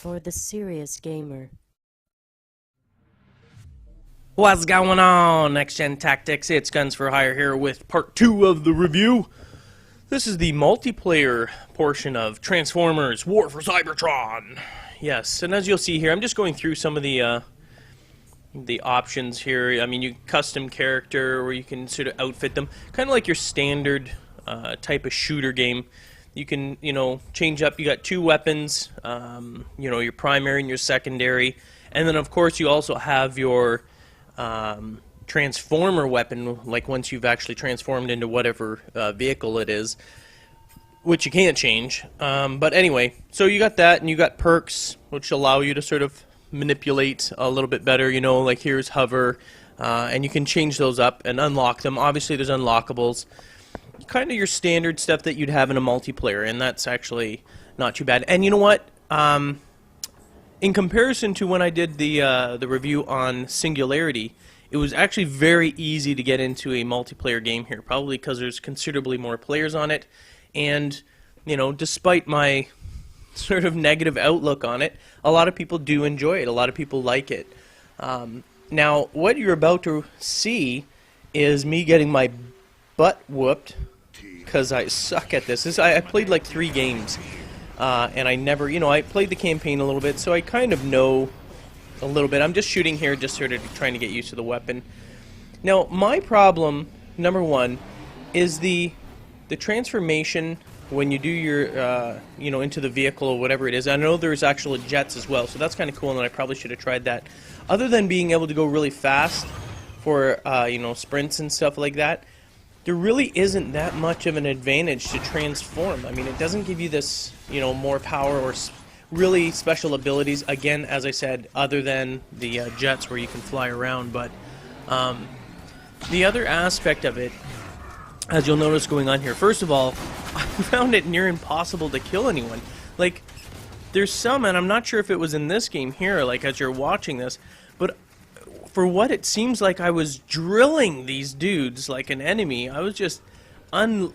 for the serious gamer. What's going on, Next Gen Tactics? It's Guns for Hire here with part 2 of the review. This is the multiplayer portion of Transformers War for Cybertron. Yes, and as you'll see here, I'm just going through some of the options here. I mean, you custom character, or you can sort of outfit them, kind of like your standard type of shooter game. You can, change up. You got 2 weapons, your primary and your secondary, and then of course you also have your transformer weapon, like once you've actually transformed into whatever vehicle it is, which you can't change. But anyway, so you got that, and you got perks, which allow you to sort of manipulate a little bit better, like here's hover, and you can change those up and unlock them. Obviously there's unlockables, kind of your standard stuff that you'd have in a multiplayer, and that's actually not too bad. And you know what? In comparison to when I did the review on Singularity, it was actually very easy to get into a multiplayer game here, probably because there's considerably more players on it, and, despite my sort of negative outlook on it, a lot of people do enjoy it, a lot of people like it. Now, what you're about to see is me getting my butt whooped, because I suck at this. I played like 3 games. And I never, I played the campaign a little bit, so I kind of know a little bit. I'm just shooting here, just sort of trying to get used to the weapon. Now, my problem, number 1, is the transformation when you do your, into the vehicle or whatever it is. I know there's actual jets as well, so that's kind of cool, and I probably should have tried that. Other than being able to go really fast for, sprints and stuff like that, there really isn't that much of an advantage to transform. I mean, it doesn't give you this, more power or really special abilities, again, as I said, other than the jets where you can fly around. But the other aspect of it, as you'll notice going on here, first of all, I found it near impossible to kill anyone. Like, there's some, and I'm not sure if it was in this game here, like as you're watching this, but for what it seems like, I was drilling these dudes like an enemy. I was just I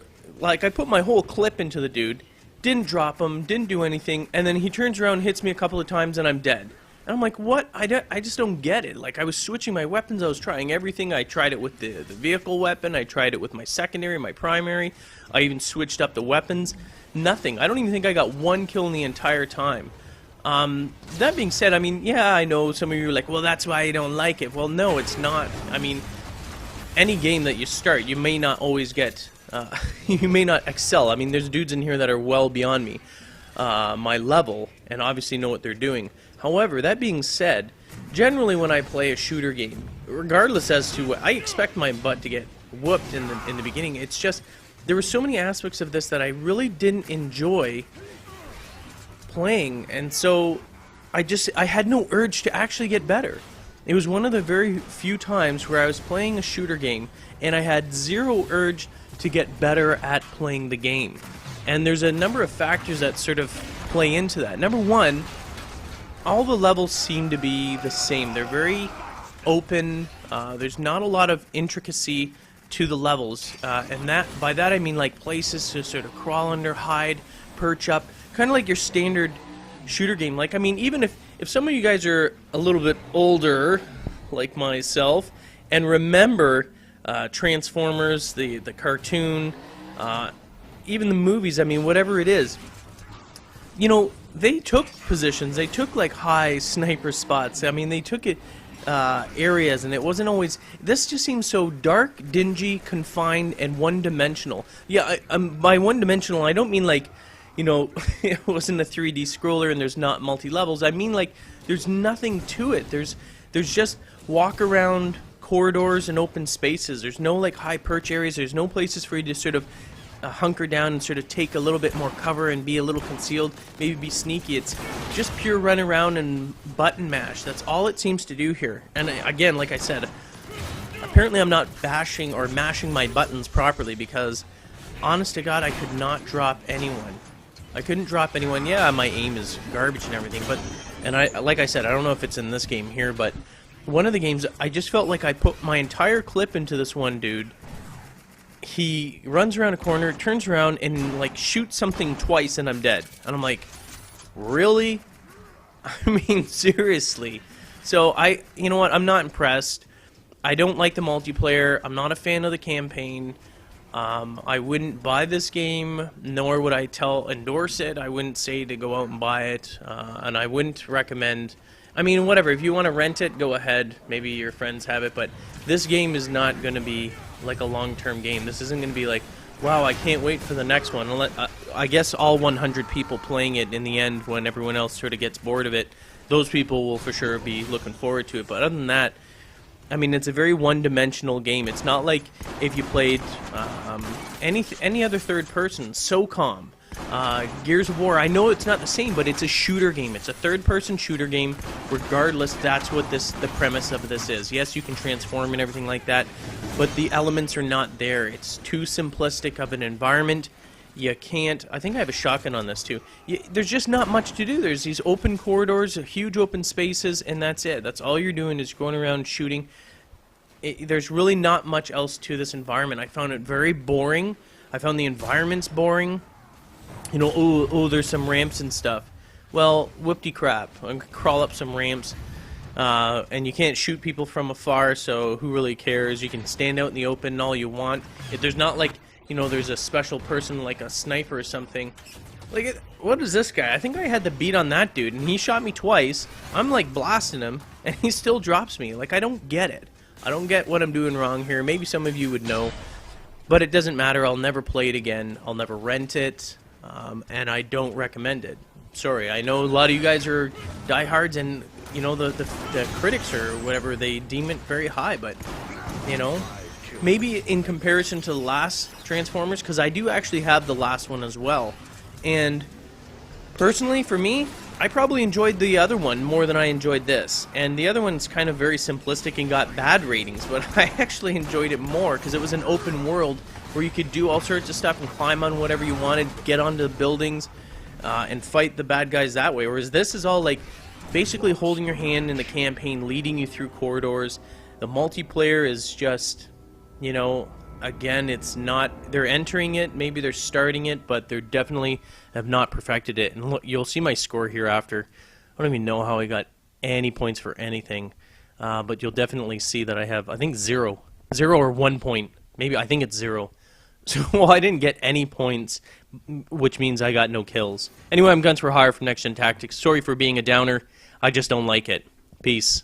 put my whole clip into the dude, didn't drop him, didn't do anything, and then he turns around, hits me a couple of times, and I'm dead. And I'm like, what? I just don't get it. Like, I was switching my weapons, I was trying everything. I tried it with the vehicle weapon, I tried it with my secondary, my primary, I even switched up the weapons. Nothing. I don't even think I got 1 kill in the entire time. That being said, I mean, yeah, I know some of you are like, well, that's why I don't like it. Well, no, it's not. I mean, any game that you start, you may not always get, you may not excel. I mean, there's dudes in here that are well beyond me, my level, and obviously know what they're doing. However, that being said, generally when I play a shooter game, regardless as to what, I expect my butt to get whooped in the beginning. It's just, there were so many aspects of this that I really didn't enjoy playing, and so I had no urge to actually get better. It was one of the very few times where I was playing a shooter game and I had zero urge to get better at playing the game. And there's a number of factors that sort of play into that. Number 1, all the levels seem to be the same. They're very open. There's not a lot of intricacy to the levels, and by that I mean like places to sort of crawl under, hide, perch up, kind of like your standard shooter game. Like, I mean, even if some of you guys are a little bit older, like myself, and remember Transformers, the cartoon, even the movies, I mean, whatever it is, they took positions, they took like high sniper spots. I mean, they took it areas, and it wasn't always, this just seems so dark, dingy, confined, and one-dimensional. Yeah, by one-dimensional, I don't mean like, it wasn't a 3D scroller and there's not multi-levels. I mean, like, there's nothing to it. There's just walk-around corridors and open spaces. There's no, like, high perch areas. There's no places for you to sort of hunker down and sort of take a little bit more cover and be a little concealed, maybe be sneaky. It's just pure run around and button mash. That's all it seems to do here. And again, like I said, apparently I'm not bashing or mashing my buttons properly, because, honest to God, I could not drop anyone. I couldn't drop anyone. Yeah, my aim is garbage and everything, but, like I said, I don't know if it's in this game here, but one of the games, I just felt like I put my entire clip into this one dude. He runs around a corner, turns around, and like shoots something twice, and I'm dead. And I'm like, really? I mean, seriously. So you know what? I'm not impressed. I don't like the multiplayer. I'm not a fan of the campaign. I wouldn't buy this game, nor would I endorse it. I wouldn't say to go out and buy it, and I wouldn't recommend. I mean, whatever. If you want to rent it, go ahead. Maybe your friends have it, but this game is not going to be like a long-term game. This isn't going to be like, wow, I can't wait for the next one. I guess all 100 people playing it in the end, when everyone else sort of gets bored of it, those people will for sure be looking forward to it. But other than that, I mean, it's a very one-dimensional game. It's not like if you played any other third-person, SOCOM, Gears of War. I know it's not the same, but it's a shooter game. It's a third-person shooter game. Regardless, that's what the premise of this is. Yes, you can transform and everything like that, but the elements are not there. It's too simplistic of an environment. You can't. I think I have a shotgun on this too. There's just not much to do. There's these open corridors, huge open spaces, and that's it. That's all you're doing is going around shooting. There's really not much else to this environment. I found it very boring. I found the environments boring. You know, oh, there's some ramps and stuff. Well, whoopty crap. I'm gonna crawl up some ramps, and you can't shoot people from afar. So who really cares? You can stand out in the open all you want. If there's not like, you know, there's a special person like a sniper or something. Like, what is this guy? I think I had the beat on that dude, and he shot me twice. I'm like blasting him, and he still drops me. Like, I don't get it. I don't get what I'm doing wrong here. Maybe some of you would know, but it doesn't matter. I'll never play it again. I'll never rent it, and I don't recommend it. Sorry, I know a lot of you guys are diehards, and you know the critics or whatever, they deem it very high, but you know. Maybe in comparison to the last Transformers, because I do actually have the last one as well. And personally, for me, I probably enjoyed the other one more than I enjoyed this. And the other one's kind of very simplistic and got bad ratings, but I actually enjoyed it more because it was an open world where you could do all sorts of stuff and climb on whatever you wanted, get onto the buildings, and fight the bad guys that way. Whereas this is all like basically holding your hand in the campaign, leading you through corridors. The multiplayer is just... You know, again, it's not... They're entering it, maybe they're starting it, but they definitely have not perfected it. And look, you'll see my score here after. I don't even know how I got any points for anything. But you'll definitely see that I have, I think, 0. 0 or 1 point. Maybe, I think it's 0. So, well, I didn't get any points, which means I got no kills. Anyway, I'm Guns for Hire from Next Gen Tactics. Sorry for being a downer. I just don't like it. Peace.